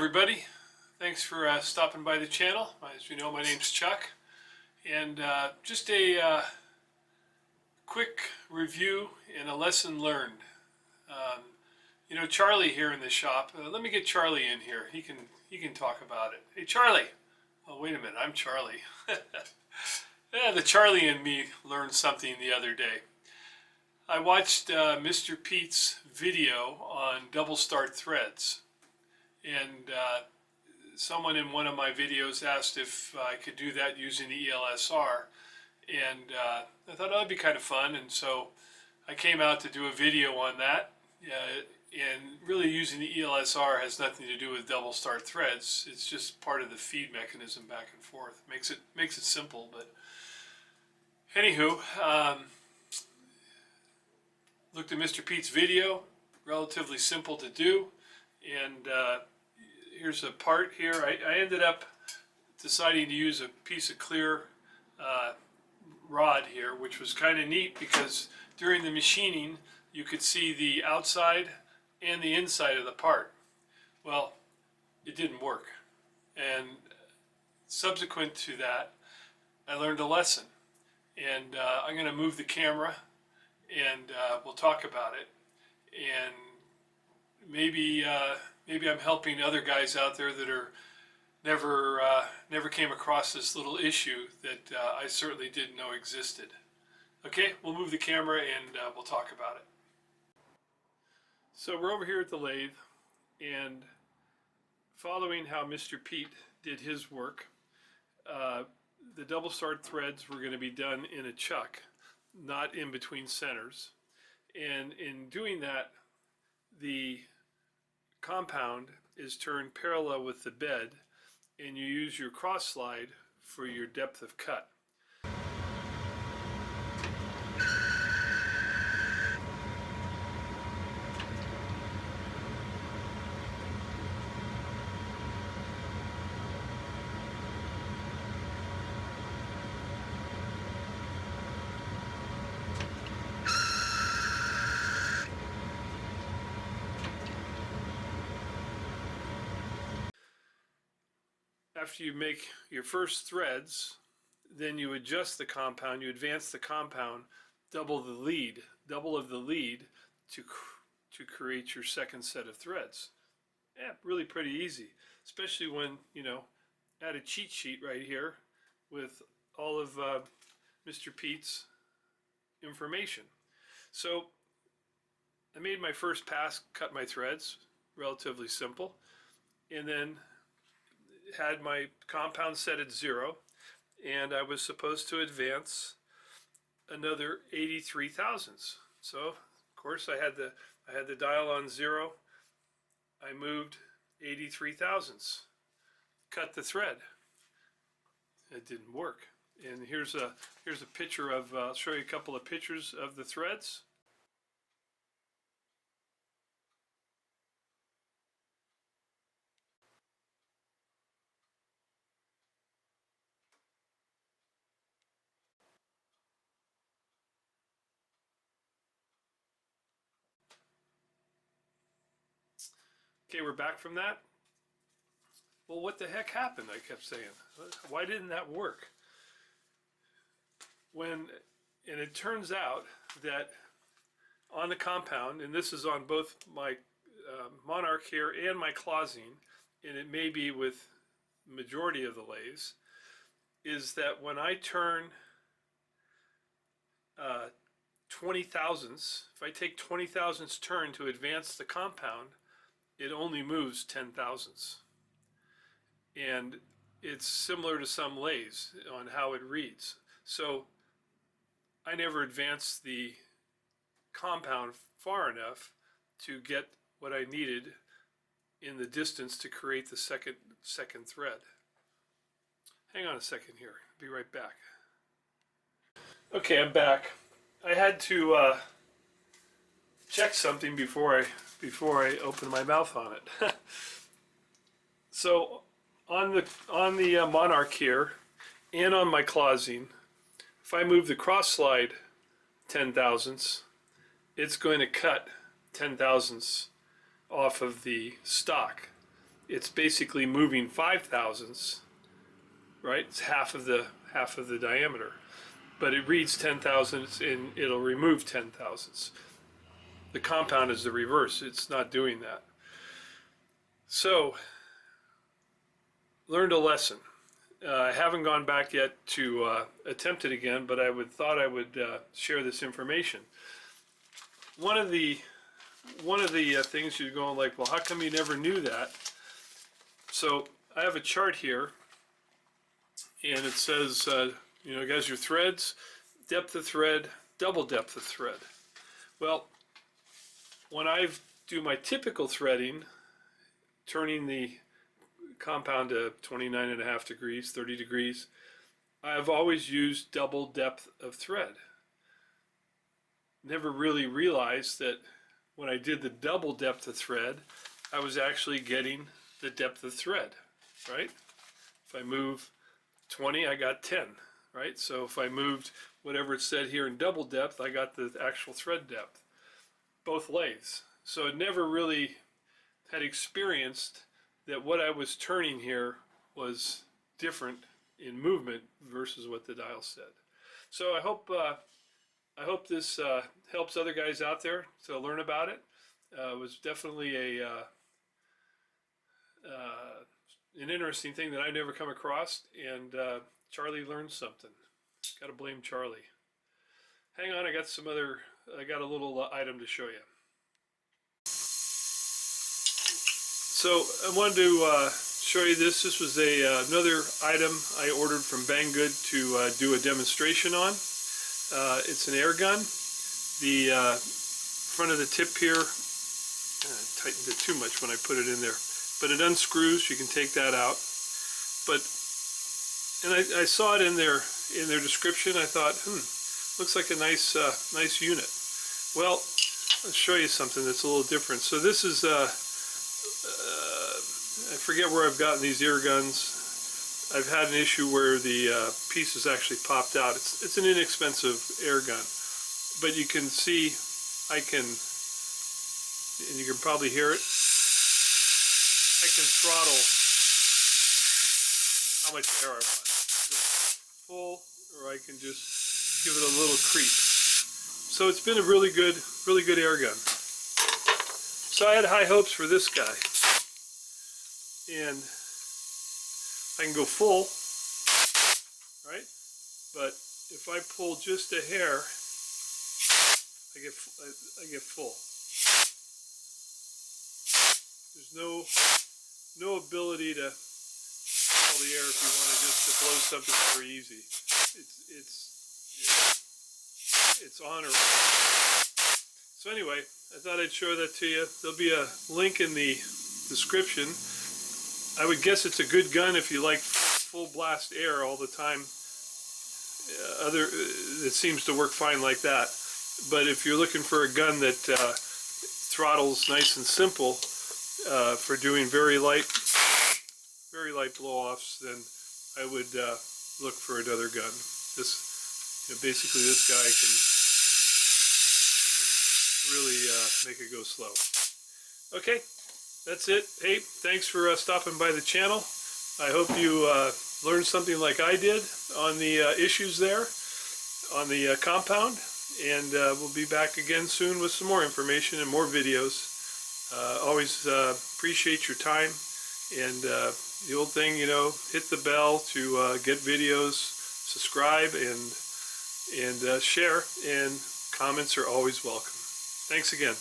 everybody. Thanks for stopping by the channel. As you know, my name's Chuck, and just a quick review and a lesson learned. Charlie here in the shop. Let me get Charlie in here. He can talk about it. Hey, Charlie. Oh, wait a minute. I'm Charlie. Yeah, the Charlie and me learned something the other day. I watched Mr. Pete's video on double start threads, and someone in one of my videos asked if I could do that using the ELSR, and I thought that'd be kind of fun, and so I came out to do a video on that. And really, using the ELSR has nothing to do with double start threads. It's just part of the feed mechanism back and forth. Makes it simple. But anywho, looked at Mr. Pete's video. Relatively simple to do, and here's a part here. I ended up deciding to use a piece of clear rod here, which was kind of neat because during the machining you could see the outside and the inside of the part. Well, it didn't work, and subsequent to that I learned a lesson, and I'm going to move the camera and we'll talk about it, and maybe I'm helping other guys out there that are never came across this little issue that I certainly didn't know existed. Okay, we'll move the camera and we'll talk about it. So we're over here at the lathe, and following how Mr. Pete did his work, the double start threads were going to be done in a chuck, not in between centers. And in doing that, the compound is turned parallel with the bed, and you use your cross slide for your depth of cut. After you make your first threads, then you adjust the compound, you advance the compound, double of the lead to create your second set of threads. Yeah, really pretty easy, especially when, add a cheat sheet right here with all of Mr. Pete's information. So I made my first pass, cut my threads, relatively simple, and then had my compound set at 0, and I was supposed to advance another 83 thousandths. So of course I had the dial on 0. I moved 83 thousandths, cut the thread. It didn't work. And here's a picture of I'll show you a couple of pictures of the threads. Okay, we're back from that. Well, what the heck happened? I kept saying. Why didn't that work? And it turns out that on the compound, and this is on both my Monarch here and my Clausine, and it may be with the majority of the lathes, is that when I turn 20 thousandths, if I take 20 thousandths turn to advance the compound, it only moves 10 thousandths. And it's similar to some lathes on how it reads. So I never advanced the compound far enough to get what I needed in the distance to create the second thread. Hang on a second here. I'll be right back. Okay, I'm back. I had to check something before I open my mouth on it. So on the Monarch here and on my Clausine, if I move the cross slide 10 thousandths, it's going to cut 10 thousandths off of the stock. it's basically moving 5 thousandths, right? It's half of the diameter, but it reads 10 thousandths and it'll remove 10 thousandths. The compound is the reverse. It's not doing that. So, learned a lesson. I haven't gone back yet to attempt it again, but thought I would share this information. One of the things you're going like, well, how come you never knew that? So I have a chart here, and it says, you know, guys, your threads, depth of thread, double depth of thread. Well, when I do my typical threading, turning the compound to 29.5 degrees, 30 degrees, I've always used double depth of thread. Never really realized that when I did the double depth of thread, I was actually getting the depth of thread, right? If I move 20, I got 10, right? So if I moved whatever it said here in double depth, I got the actual thread depth, both lathes. So it never really had experienced that what I was turning here was different in movement versus what the dial said. So I hope this helps other guys out there to learn about it. It was definitely an interesting thing that I never come across, and Charlie learned something. Got to blame Charlie. Hang on, I got a little item to show you. So I wanted to show you this. This was another item I ordered from Banggood to do a demonstration on. It's an air gun. The front of the tip here, I tightened it too much when I put it in there, but it unscrews. You can take that out. And I saw it in their description. I thought, looks like a nice unit. Well, I'll show you something that's a little different. So this is I forget where I've gotten these air guns. I've had an issue where the piece has actually popped out. It's an inexpensive air gun, but you can see and you can probably hear it, I can throttle how much air I want. Full, or I can just give it a little creep. So it's been a really good air gun. So I had high hopes for this guy. And I can go full, right? But if I pull just a hair, I get full. There's no ability to pull the air if you want to blow something very easy. It's on or off. So anyway, I thought I'd show that to you. There'll be a link in the description. I would guess it's a good gun if you like full blast air all the time. It seems to work fine like that. But if you're looking for a gun that throttles nice and simple for doing very light blow-offs, then I would look for another gun. Basically this guy can really make it go slow. Okay. That's it. Hey, thanks for stopping by the channel. I hope you learned something like I did on the issues there on the compound, and we'll be back again soon with some more information and more videos. Always appreciate your time, and the old thing, you know, hit the bell to get videos, subscribe, and share, and comments are always welcome. Thanks again.